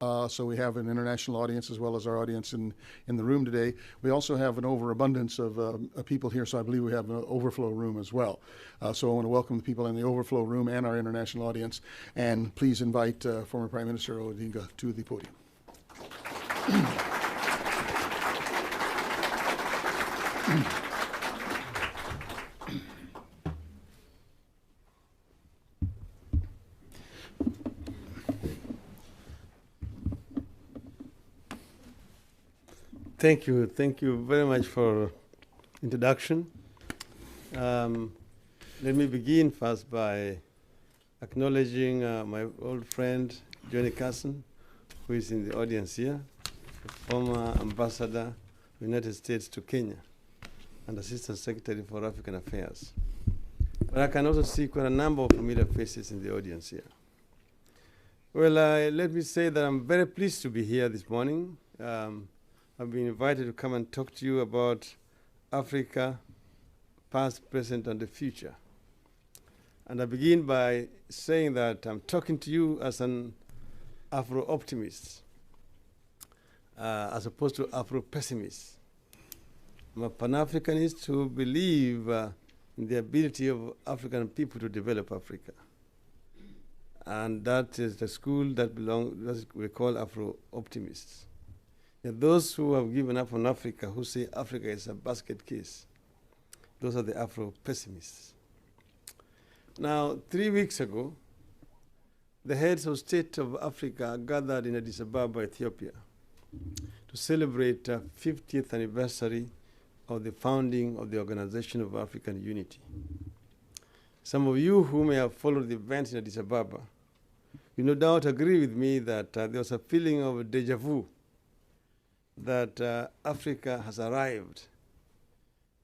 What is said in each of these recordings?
So we have an international audience as well as our audience in the room today. We also have an overabundance of people here, so I believe we have an overflow room as well. So I want to welcome the people in the overflow room and our international audience. And please invite former Prime Minister Odinga to the podium. Thank you very much for introduction. Let me begin first by acknowledging my old friend Johnny Carson, who is in the audience here, former ambassador of the United States to Kenya and Assistant Secretary for African Affairs. But I can also see quite a number of familiar faces in the audience here. Well, let me say that I'm very pleased to be here this morning. I've been invited to come and talk to you about Africa, past, present, and the future. And I begin by saying that I'm talking to you as an Afro-optimist, as opposed to Afro-pessimist. I'm a Pan-Africanist who believe in the ability of African people to develop Africa. And that is the school that we call Afro-optimists. Those who have given up on Africa, who say Africa is a basket case, those are the Afro-pessimists. Now, 3 weeks ago, the heads of state of Africa gathered in Addis Ababa, Ethiopia, to celebrate the 50th anniversary of the founding of the Organization of African Unity. Some of you who may have followed the events in Addis Ababa, you no doubt agree with me that there was a feeling of deja vu, that Africa has arrived,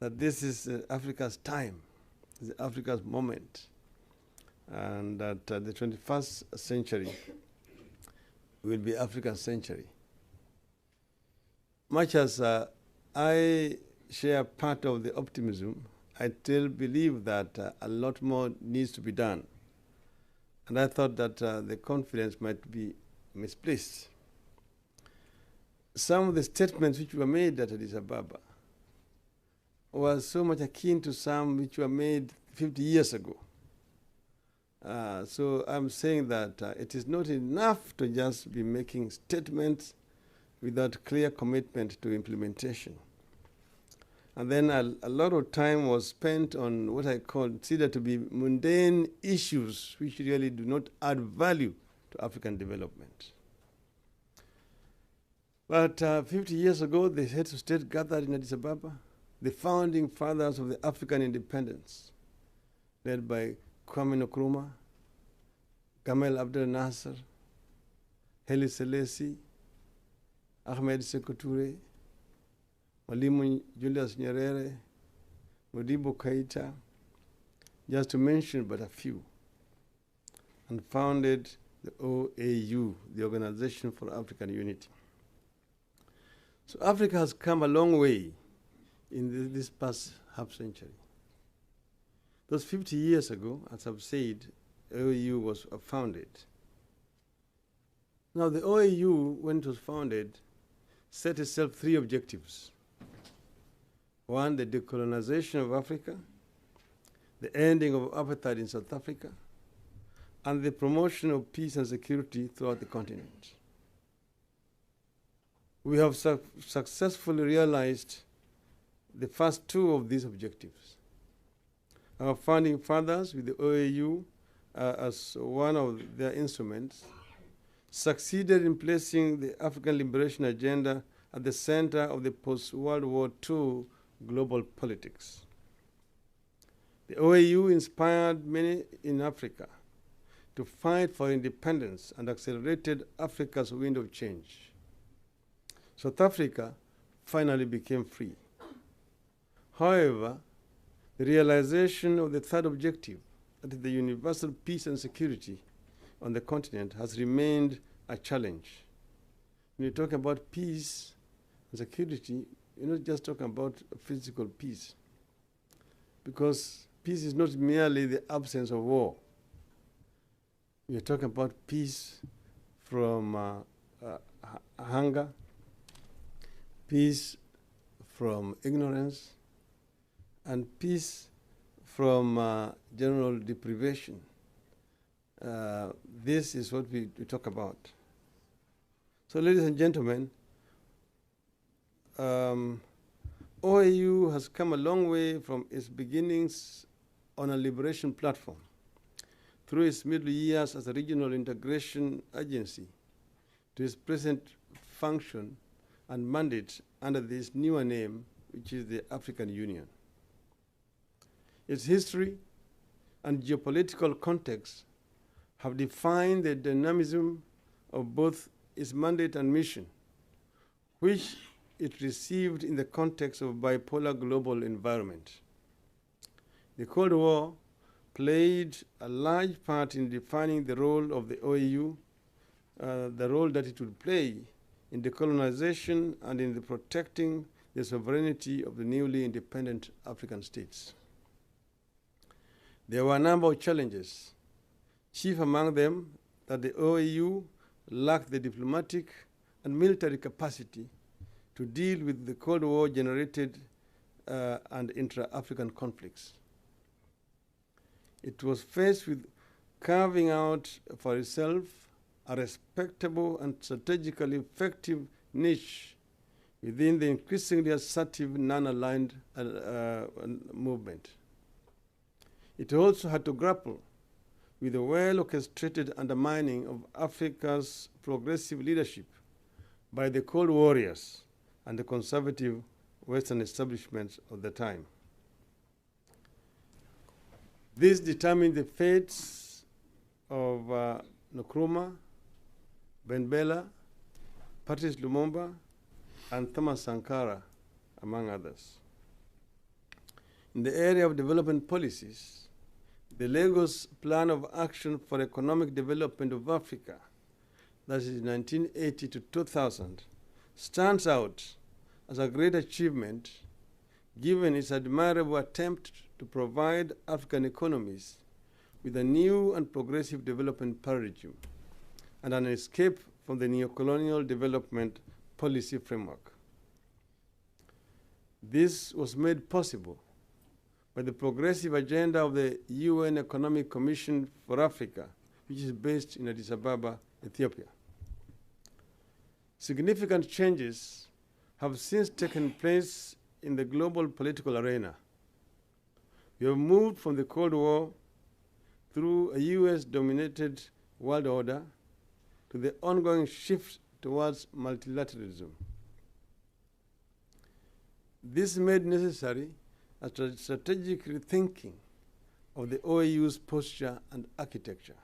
that this is Africa's time, this is Africa's moment, and that the 21st century will be Africa's century. Much as I share part of the optimism, I still believe that a lot more needs to be done. And I thought that the confidence might be misplaced. Some of the statements which were made at Addis Ababa were so much akin to some which were made 50 years ago. So I'm saying that it is not enough to just be making statements without clear commitment to implementation. And then a lot of time was spent on what I consider to be mundane issues which really do not add value to African development. But 50 years ago, the heads of state gathered in Addis Ababa, the founding fathers of the African independence, led by Kwame Nkrumah, Gamal Abdel Nasser, Haile Selassie, Ahmed Sékou Touré, Mwalimu Julius Nyerere, Modibo Keïta, just to mention but a few, and founded the OAU, the Organization for African Unity. So Africa has come a long way in this past half century. Those 50 years ago, as I've said, OAU was founded. Now the OAU, when it was founded, set itself 3 objectives. 1, the decolonization of Africa, the ending of apartheid in South Africa, and the promotion of peace and security throughout the continent. We have successfully realized the first 2 of these objectives. Our founding fathers, with the OAU as one of their instruments, succeeded in placing the African liberation agenda at the center of the post-World War II global politics. The OAU inspired many in Africa to fight for independence and accelerated Africa's wind of change. South Africa finally became free. However, the realization of the 3rd objective, that is the universal peace and security on the continent, has remained a challenge. When you talk about peace and security, you're not just talking about physical peace, because peace is not merely the absence of war. You're talking about peace from hunger, peace from ignorance, and peace from general deprivation. This is what we talk about. So, ladies and gentlemen, OAU has come a long way from its beginnings on a liberation platform through its middle years as a regional integration agency to its present function and mandate under this newer name, which is the African Union. Its history and geopolitical context have defined the dynamism of both its mandate and mission, which it received in the context of a bipolar global environment. The Cold War played a large part in defining the role of the OAU, the role that it would play in decolonization and in the protecting the sovereignty of the newly independent African states. There were a number of challenges, chief among them that the OAU lacked the diplomatic and military capacity to deal with the Cold War generated and intra-African conflicts. It was faced with carving out for itself a respectable and strategically effective niche within the increasingly assertive non-aligned movement. It also had to grapple with the well-orchestrated undermining of Africa's progressive leadership by the Cold Warriors and the conservative Western establishments of the time. This determined the fates of Nkrumah, Ben Bella, Patrice Lumumba, and Thomas Sankara, among others. In the area of development policies, the Lagos Plan of Action for Economic Development of Africa, that is 1980 to 2000, stands out as a great achievement given its admirable attempt to provide African economies with a new and progressive development paradigm and an escape from the neocolonial development policy framework. This was made possible by the progressive agenda of the UN Economic Commission for Africa, which is based in Addis Ababa, Ethiopia. Significant changes have since taken place in the global political arena. We have moved from the Cold War through a US-dominated world order to the ongoing shift towards multilateralism. This made necessary a strategic rethinking of the OAU's posture and architecture.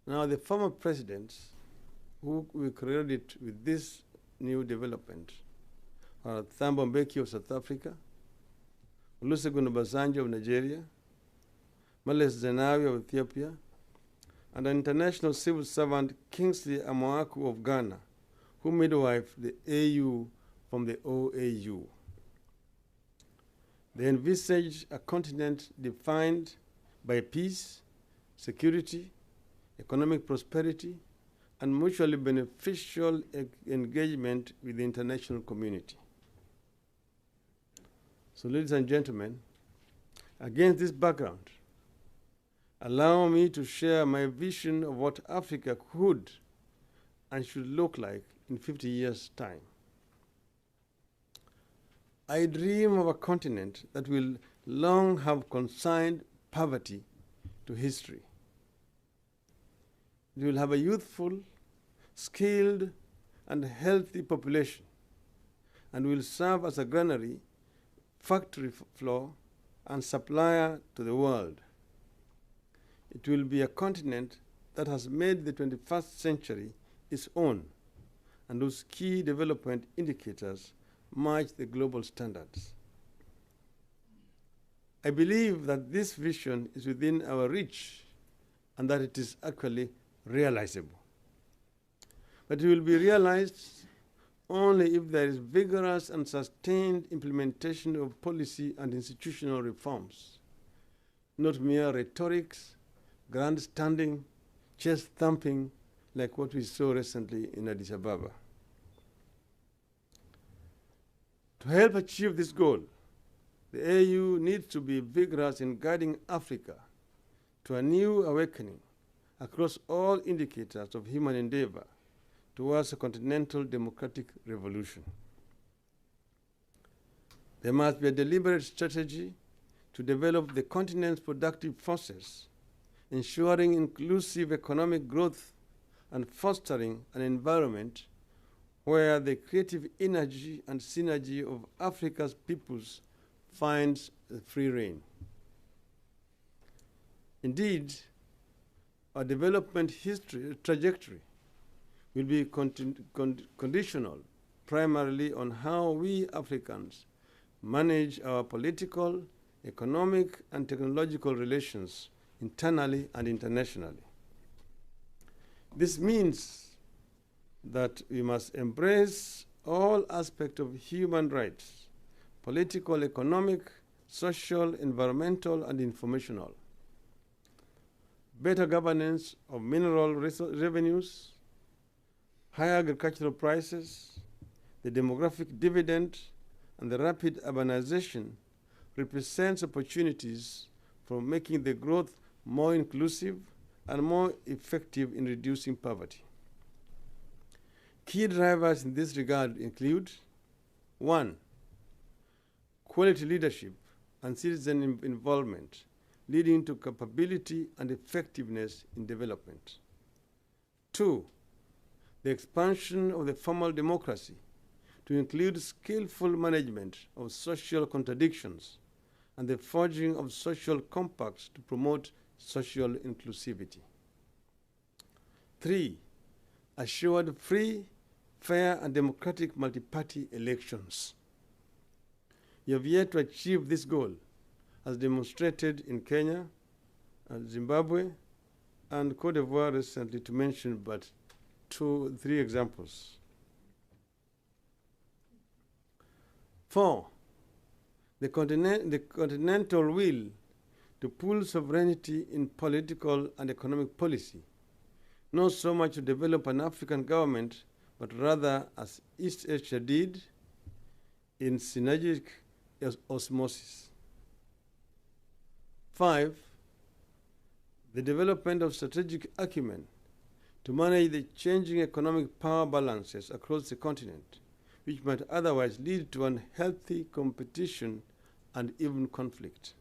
Now, the former presidents who we credit with this new development are Thabo Mbeki of South Africa, Olusegun Obasanjo of Nigeria, Meles Zenawi of Ethiopia, and an international civil servant, Kingsley Amoaku of Ghana, who midwifed the AU from the OAU. They envisaged a continent defined by peace, security, economic prosperity, and mutually beneficial engagement with the international community. So, ladies and gentlemen, against this background, allow me to share my vision of what Africa could and should look like in 50 years' time. I dream of a continent that will long have consigned poverty to history. It will have a youthful, skilled, and healthy population, and will serve as a granary, factory floor, and supplier to the world. It will be a continent that has made the 21st century its own, and whose key development indicators match the global standards. I believe that this vision is within our reach and that it is actually realizable. But it will be realized only if there is vigorous and sustained implementation of policy and institutional reforms, not mere rhetorics, grandstanding, chest thumping, like what we saw recently in Addis Ababa. To help achieve this goal, the AU needs to be vigorous in guiding Africa to a new awakening across all indicators of human endeavor towards a continental democratic revolution. There must be a deliberate strategy to develop the continent's productive forces, ensuring inclusive economic growth and fostering an environment where the creative energy and synergy of Africa's peoples finds free rein. Indeed, our development trajectory will be conditional primarily on how we Africans manage our political, economic, and technological relations internally and internationally. This means that we must embrace all aspects of human rights, political, economic, social, environmental, and informational. Better governance of mineral revenues, higher agricultural prices, the demographic dividend, and the rapid urbanization represents opportunities for making the growth more inclusive and more effective in reducing poverty. Key drivers in this regard include: 1, quality leadership and citizen involvement, leading to capability and effectiveness in development. 2, the expansion of the formal democracy to include skillful management of social contradictions and the forging of social compacts to promote social inclusivity. 3, assured free, fair, and democratic multi-party elections. You have yet to achieve this goal, as demonstrated in Kenya, Zimbabwe, and Cote d'Ivoire recently, to mention but 2 or 3 examples. 4, the continental will to pool sovereignty in political and economic policy, not so much to develop an African government, but rather, as East Asia did, in synergic osmosis. 5, the development of strategic acumen to manage the changing economic power balances across the continent, which might otherwise lead to unhealthy competition and even conflict.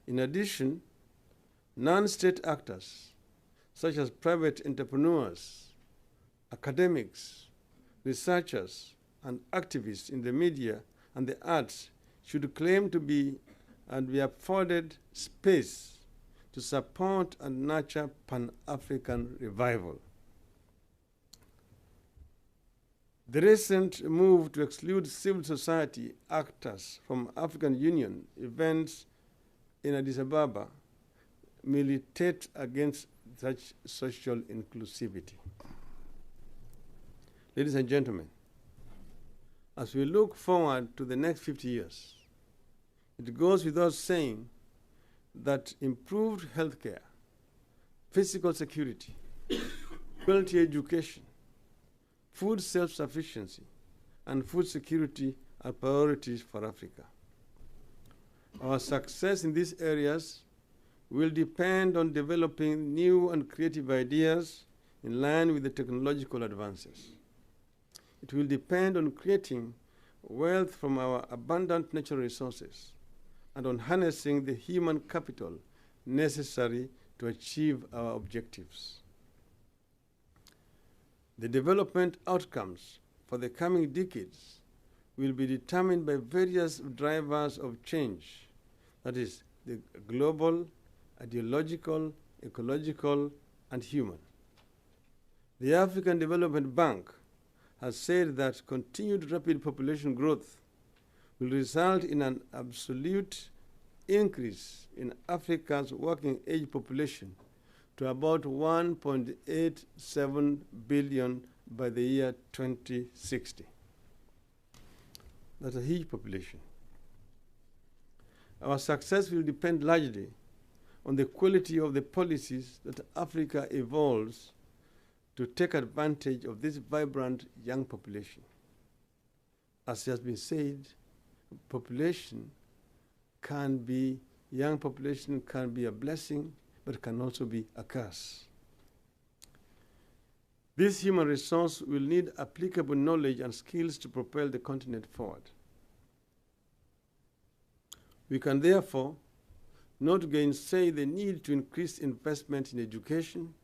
In addition, non-state actors, such as private entrepreneurs, academics, researchers, and activists in the media and the arts, should claim to be and be afforded space to support and nurture Pan-African revival. The recent move to exclude civil society actors from African Union events in Addis Ababa militate against such social inclusivity. Ladies and gentlemen, as we look forward to the next 50 years, it goes without saying that improved healthcare, physical security, quality education, food self-sufficiency, and food security are priorities for Africa. Our success in these areas will depend on developing new and creative ideas in line with the technological advances. It will depend on creating wealth from our abundant natural resources and on harnessing the human capital necessary to achieve our objectives. The development outcomes for the coming decades will be determined by various drivers of change, that is, the global, ideological, ecological, and human. The African Development Bank has said that continued rapid population growth will result in an absolute increase in Africa's working age population to about 1.87 billion by the year 2060. That's a huge population. Our success will depend largely on the quality of the policies that Africa evolves to take advantage of this vibrant young population. As has been said, young population can be a blessing, but can also be a curse. This human resource will need applicable knowledge and skills to propel the continent forward. We can therefore not gainsay the need to increase investment in education,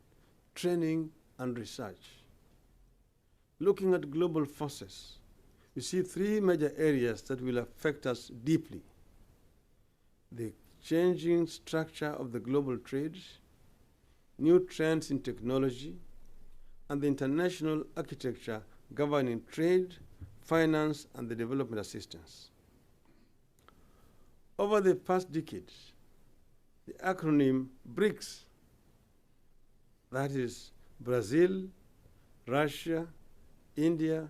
training, and research. Looking at global forces, we see three major areas that will affect us deeply: the changing structure of the global trade, new trends in technology, and the international architecture governing trade, finance, and the development assistance. Over the past decade, the acronym BRICS, that is Brazil, Russia, India,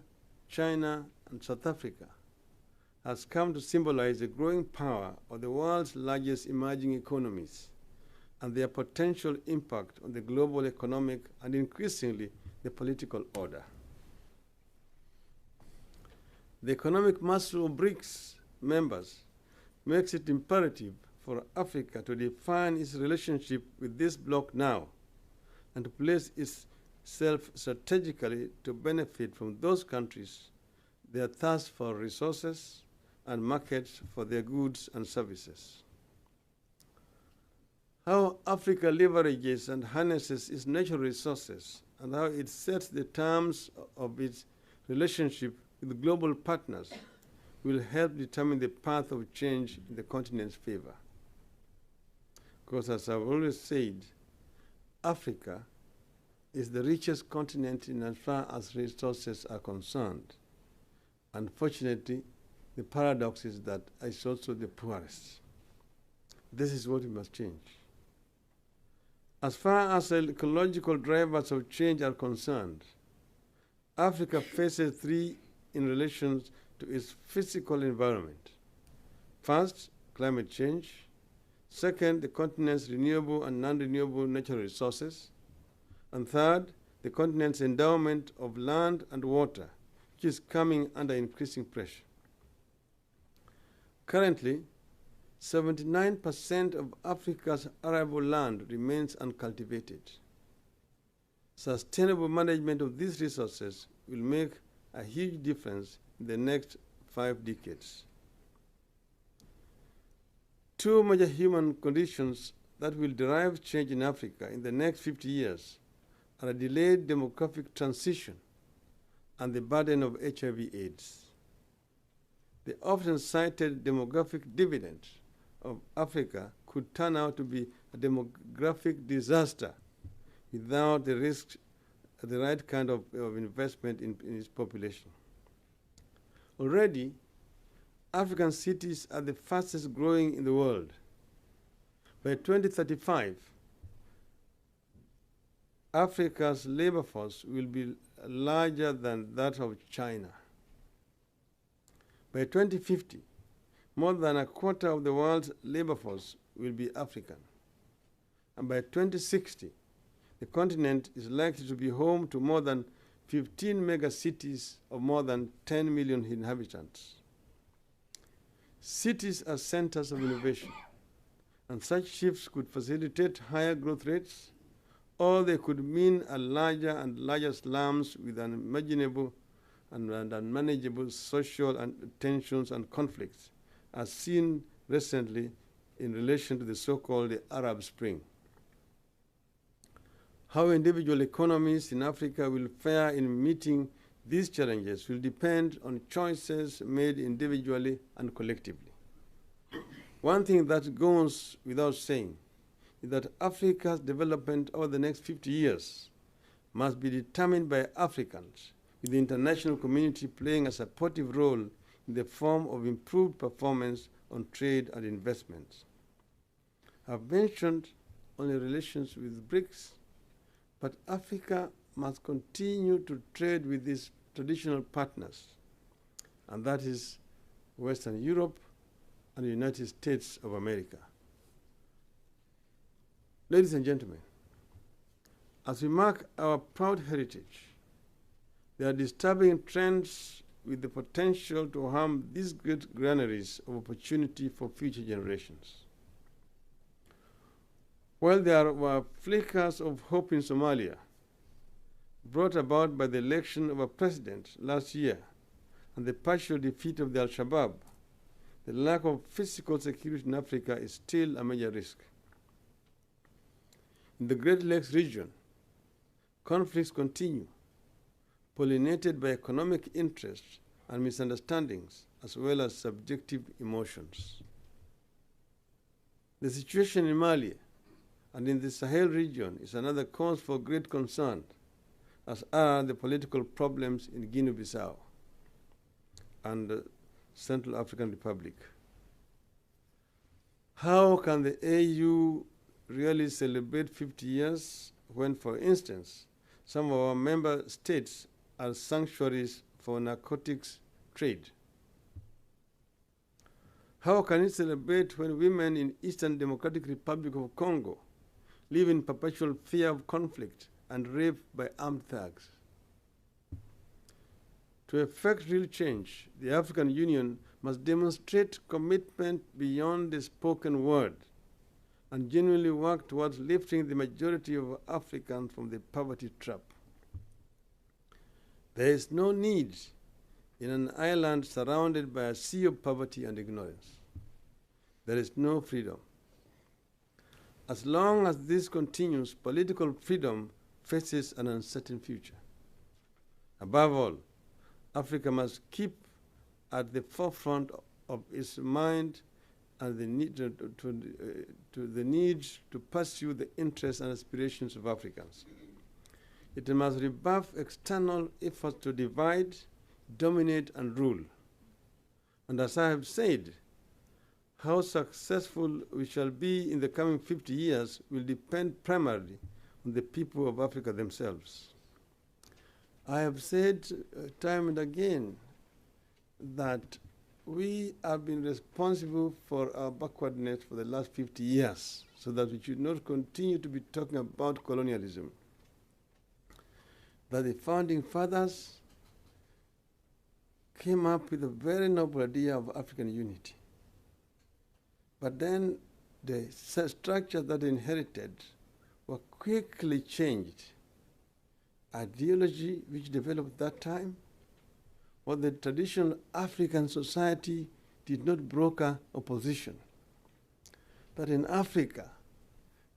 China, and South Africa, has come to symbolize the growing power of the world's largest emerging economies and their potential impact on the global economic and increasingly the political order. The economic muscle of BRICS members makes it imperative for Africa to define its relationship with this bloc now and to place itself strategically to benefit from those countries, their thirst for resources and markets for their goods and services. How Africa leverages and harnesses its natural resources and how it sets the terms of its relationship with global partners will help determine the path of change in the continent's favor. Because as I've always said, Africa is the richest continent in as far as resources are concerned. Unfortunately, the paradox is that it's also the poorest. This is what we must change. As far as ecological drivers of change are concerned, Africa faces three in relation to its physical environment. First, climate change. Second, the continent's renewable and non-renewable natural resources. And third, the continent's endowment of land and water, which is coming under increasing pressure. Currently, 79% of Africa's arable land remains uncultivated. Sustainable management of these resources will make a huge difference in the next 5 decades. Two major human conditions that will derive change in Africa in the next 50 years are a delayed demographic transition and the burden of HIV/AIDS. The often cited demographic dividend of Africa could turn out to be a demographic disaster without the right kind of investment in its population. Already, African cities are the fastest growing in the world. By 2035, Africa's labor force will be larger than that of China. By 2050, more than a quarter of the world's labor force will be African. And by 2060, the continent is likely to be home to more than 15 mega cities of more than 10 million inhabitants. Cities are centers of innovation, and such shifts could facilitate higher growth rates, or they could mean a larger and larger slums with unimaginable and unmanageable social tensions and conflicts, as seen recently in relation to the so-called Arab Spring. How individual economies in Africa will fare in meeting these challenges will depend on choices made individually and collectively. One thing that goes without saying is that Africa's development over the next 50 years must be determined by Africans, with the international community playing a supportive role in the form of improved performance on trade and investments. I've mentioned only relations with BRICS, but Africa must continue to trade with its traditional partners, and that is Western Europe and the United States of America. Ladies and gentlemen, As we mark our proud heritage, there are disturbing trends with the potential to harm these great granaries of opportunity for future generations. While there were flickers of hope in Somalia, brought about by the election of a president last year and the partial defeat of the Al-Shabaab, the lack of physical security in Africa is still a major risk. In the Great Lakes region, conflicts continue, pollinated by economic interests and misunderstandings, as well as subjective emotions. The situation in Mali and in the Sahel region is another cause for great concern, as are the political problems in Guinea-Bissau and the Central African Republic. How can the AU really celebrate 50 years when, for instance, some of our member states are sanctuaries for narcotics trade? How can it celebrate when women in Eastern Democratic Republic of Congo live in perpetual fear of conflict and rape by armed thugs? To effect real change, the African Union must demonstrate commitment beyond the spoken word and genuinely work towards lifting the majority of Africans from the poverty trap. There is no need in an island surrounded by a sea of poverty and ignorance. There is no freedom. As long as this continues, political freedom faces an uncertain future. Above all, Africa must keep at the forefront of its mind and the need to pursue the interests and aspirations of Africans. It must rebuff external efforts to divide, dominate, and rule. And as I have said, how successful we shall be in the coming 50 years will depend primarily on the people of Africa themselves. I have said time and again that we have been responsible for our backwardness for the last 50 years, so that we should not continue to be talking about colonialism. That the founding fathers came up with a very noble idea of African unity. But then the structures that they inherited were quickly changed. Ideology which developed at that time, what the traditional African society did not broker opposition. That in Africa,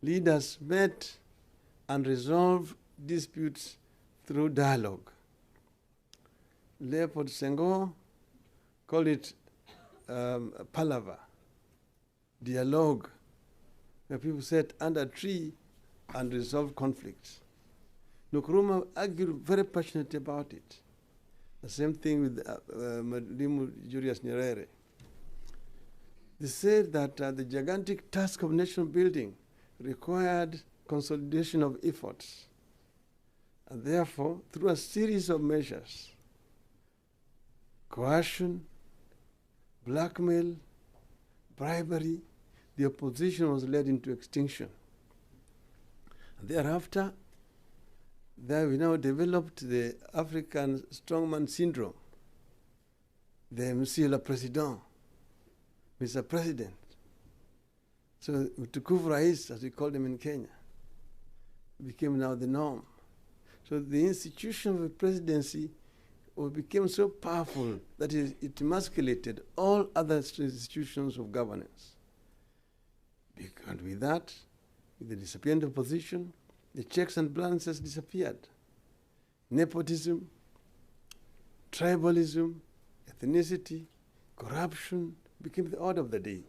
leaders met and resolved disputes through dialogue. Leopold Senghor called it palaver, dialogue, where people sat under a tree and resolved conflicts. Nkrumah argued very passionately about it. The same thing with Mwalimu Julius Nyerere. They said that the gigantic task of nation building required consolidation of efforts. And therefore, through a series of measures, coercion, blackmail, bribery, the opposition was led into extinction. And thereafter, there we now developed the African strongman syndrome, the Monsieur le Président, Mr. President. So Tukufu Rais, as we call them in Kenya, became now the norm. So the institution of the presidency became so powerful that it emasculated all other institutions of governance. And with that, with the disappearance of opposition, the checks and balances disappeared. Nepotism, tribalism, ethnicity, corruption became the order of the day.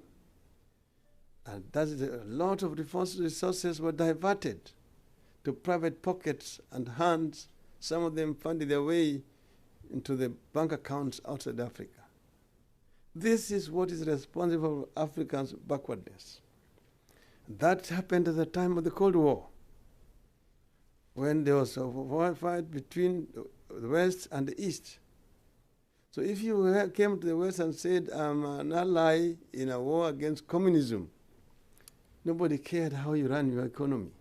And that is a lot of resources were diverted to private pockets and hands, some of them finding their way into the bank accounts outside Africa. This is what is responsible for Africa's backwardness. That happened at the time of the Cold War, when there was a fight between the West and the East. So if you came to the West and said, I'm an ally in a war against communism, nobody cared how you ran your economy.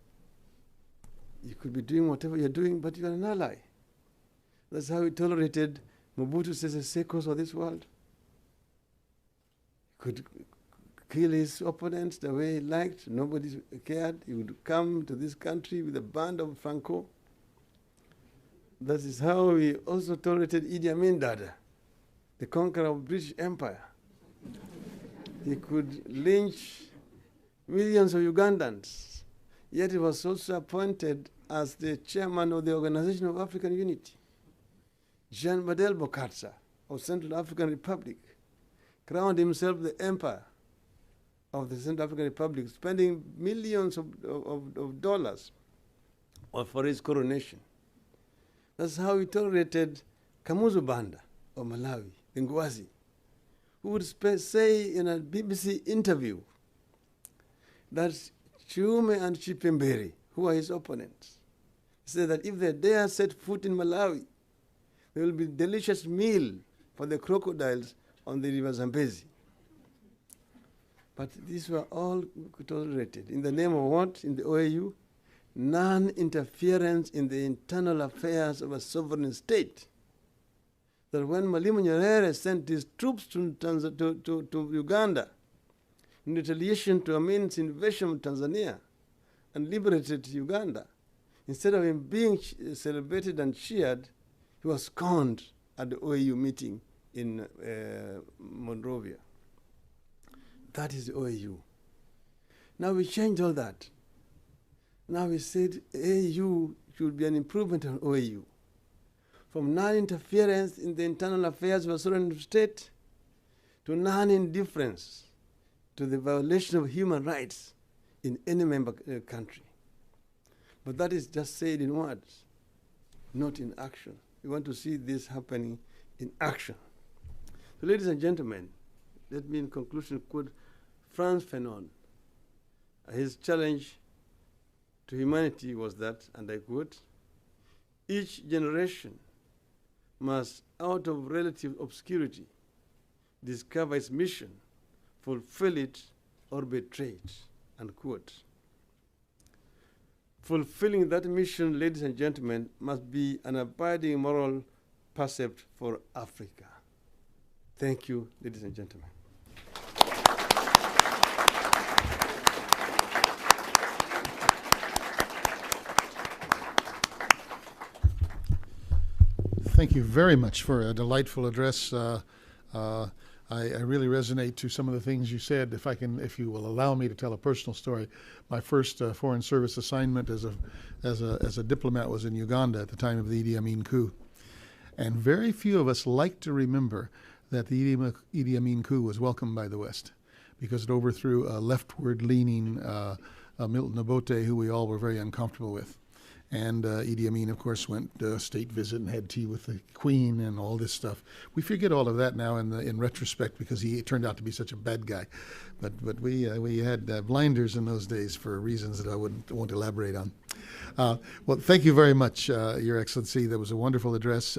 You could be doing whatever you're doing, but you're an ally. That's how he tolerated Mobutu Sese Seko's of this world. He could kill his opponents the way he liked. Nobody cared. He would come to this country with a band of Franco. That is how he also tolerated Idi Amin Dada, the conqueror of British Empire. He could lynch millions of Ugandans, yet he was also appointed as the chairman of the Organization of African Unity. Jean Badel Bokassa of Central African Republic crowned himself the emperor of the Central African Republic, spending millions of dollars for his coronation. That's how he tolerated Kamuzu Banda of Malawi, the Ngwazi, who would say in a BBC interview that Chiume and Chipembere, who are his opponents, said that if they dare set foot in Malawi, there will be delicious meal for the crocodiles on the river Zambezi. But these were all tolerated. In the name of what? In the OAU? Non-interference in the internal affairs of a sovereign state. That when Mwalimu Nyerere sent his troops to Uganda in retaliation to Amin's invasion of Tanzania and liberated Uganda, instead of him being celebrated and cheered, he was scorned at the OAU meeting in Monrovia. That is the OAU. Now we changed all that. Now we said AU should be an improvement on OAU. From non-interference in the internal affairs of a sovereign state to non-indifference to the violation of human rights in any member country. But that is just said in words, not in action. We want to see this happening in action. So ladies and gentlemen, let me in conclusion quote Frantz Fanon. His challenge to humanity was that, and I quote, each generation must, out of relative obscurity, discover its mission, fulfill it, or betray it, unquote. Fulfilling that mission, ladies and gentlemen, must be an abiding moral precept for Africa. Thank you, ladies and gentlemen. Thank you very much for a delightful address. I really resonate to some of the things you said. If you will allow me to tell a personal story, my first foreign service assignment as a diplomat was in Uganda at the time of the Idi Amin coup, and very few of us like to remember that the Idi Amin coup was welcomed by the West, because it overthrew a leftward-leaning Milton Obote, who we all were very uncomfortable with. And Idi Amin, of course, went state visit and had tea with the Queen and all this stuff. We forget all of that now in retrospect, because he turned out to be such a bad guy. But we had blinders in those days for reasons that I won't elaborate on. Well, thank you very much, Your Excellency. That was a wonderful address.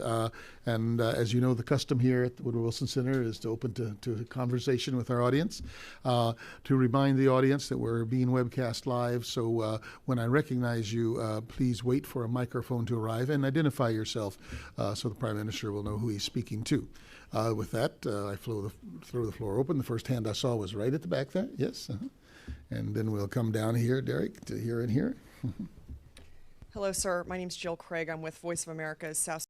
And as you know, the custom here at the Woodrow Wilson Center is to open to conversation with our audience. To remind the audience that we're being webcast live, so when I recognize you, please wait for a microphone to arrive and identify yourself so the Prime Minister will know who he's speaking to. With that, I throw the floor open. The first hand I saw was right at the back there. Yes. And then we'll come down here, Derek, to here and here. Hello, sir. My name's Jill Craig. I'm with Voice of America's South